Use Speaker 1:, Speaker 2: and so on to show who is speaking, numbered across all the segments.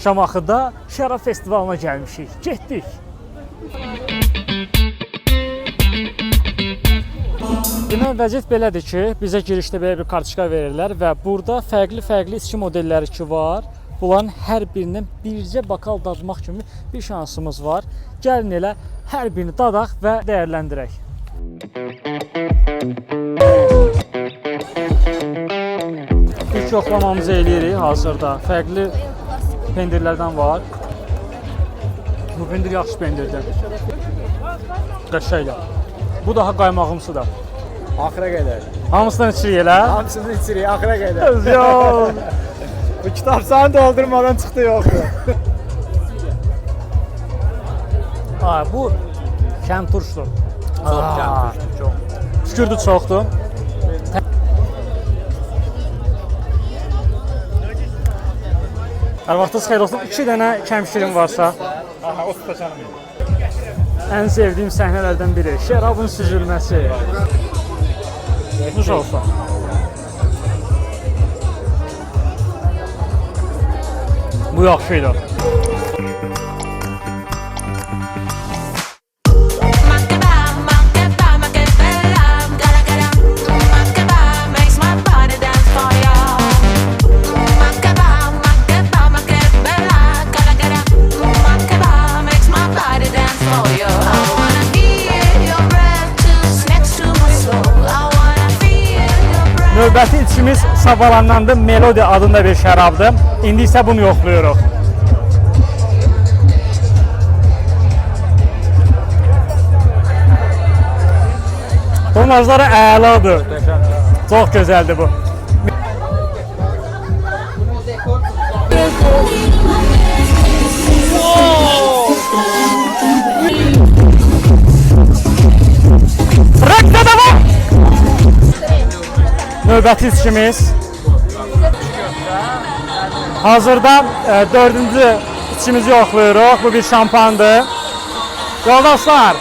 Speaker 1: Şamaxıda şərab festivalına gəlmişik. Getdik. Demək, vəziyyət belədir ki, bizə girişdə belə bir kartişka verirlər və burada fərqli içki modelləri ki var. Bunların hər birindən bircə bakal dadmaq kimi bir şansımız var. Gəlin elə hər birini dadaq və dəyərləndirək. İlk yoxlamamızı eləyirik hazırda. Fərqli pendirlərdən var. Bu pendir yaxşı pendirdir. Qəşəngdir. Bu daha qaymağımsı da.
Speaker 2: Axıra qədər.
Speaker 1: Hamısından içirik elə?
Speaker 2: Hamısını içirik, axıra qədər.
Speaker 1: Yox.
Speaker 2: Bu kitab səni doldurmadan çıxdı yoxdur.
Speaker 1: Bu kəm turşdur.
Speaker 2: Çox kəm turşdur, çox.
Speaker 1: Şükürdür çoxdur. Hər vaxtınız xeyir olsun. 2 dənə kəm şirin varsa.
Speaker 2: Aha, o stəkanım.
Speaker 1: Ən sevdiyim səhnələrdən biri. Şərabın süzülməsi. Nuş olsun. Bu yaxşıydı. Növbəti içkimiz Savalandandır. Melodi adında bir şərabdır. İndi isə bunu yoxlayırıq. Tonajları əladır. Çox gözəldir bu. Növbəti içkimiz. Hazırda 4-cü içkimizi yoxlayırıq. Bu bir şampandır. Yoldaşlar,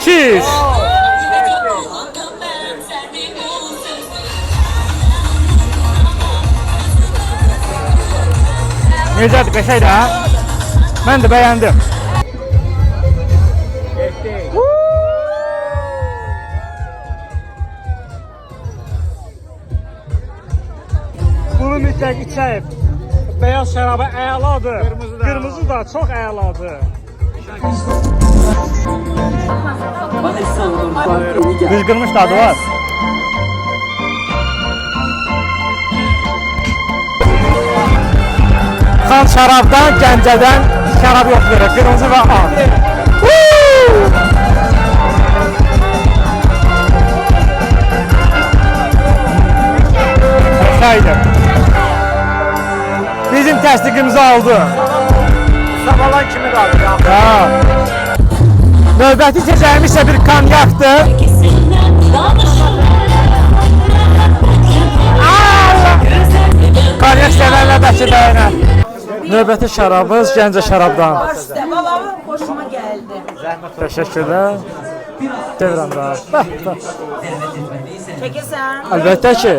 Speaker 1: cheers! Necədir, qəşəngdir, hə? Mən də bəyəndim. Bunu mütləq içəyib. Beyaz şərabı əladır. Qırmızı da çox əladır. Düzgünmüş tadı var. Xan şərabdan, Gəncədən şərab yoxlayırıq. Qırmızı və ağ. Qəşəngdir. Bizim təsdiqimizi aldı.
Speaker 2: Savalan kimi qaldı ya.
Speaker 1: Növbəti içəcəyimiz isə bir konyakdır. Konyak sevənlər bəsi bəyənər. Növbəti şərabımız Gəncə şərabdan.
Speaker 3: Vallahi hoşuma geldi.
Speaker 1: Təşəkkürlər. Devrəm da.
Speaker 3: Çekirsen.
Speaker 1: Əlbəttə ki.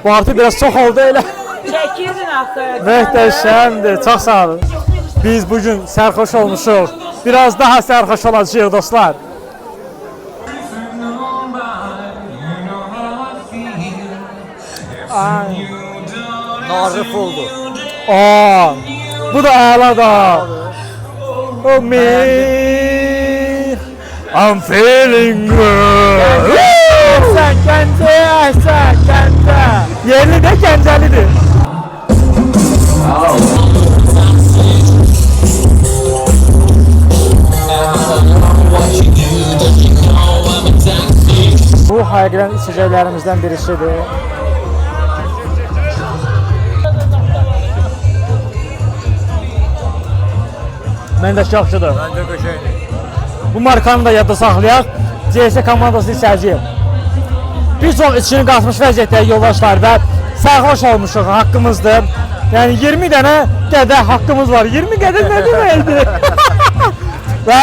Speaker 1: Bu artıq biraz çox oldu elə.
Speaker 3: Çekirdin axı.
Speaker 1: Möhtəşəmdir. Çox sağ olun. Biz bugün sərxoş olmuşuq. Biraz daha sərxoş olacağıq dostlar.
Speaker 2: Nazif oldu.
Speaker 1: Bu da əla da. Oh me, I'm feeling good. Sən Gəncə, sən Gəncə. Yerli də Gəncəlidir. Bu həqiqətən içəcəklərimizdən birisidir. Məndəki yaxşıdır.
Speaker 2: Məndə qəşəngdir.
Speaker 1: Bu markanı da yadda saxlayaq. CS komandası içəcəyik. Bir çox içini qatmış vəziyyətdə yoldaşlar və sərxoş olmuşuq, haqqımızdır. Yəni 20 dənə qədəh haqqımız var. 20 qədəh nə deməkdir? Və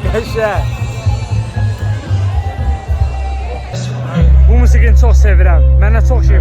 Speaker 2: Qəşəng.
Speaker 1: bu musiqini çox sevirəm. Mənə çox şey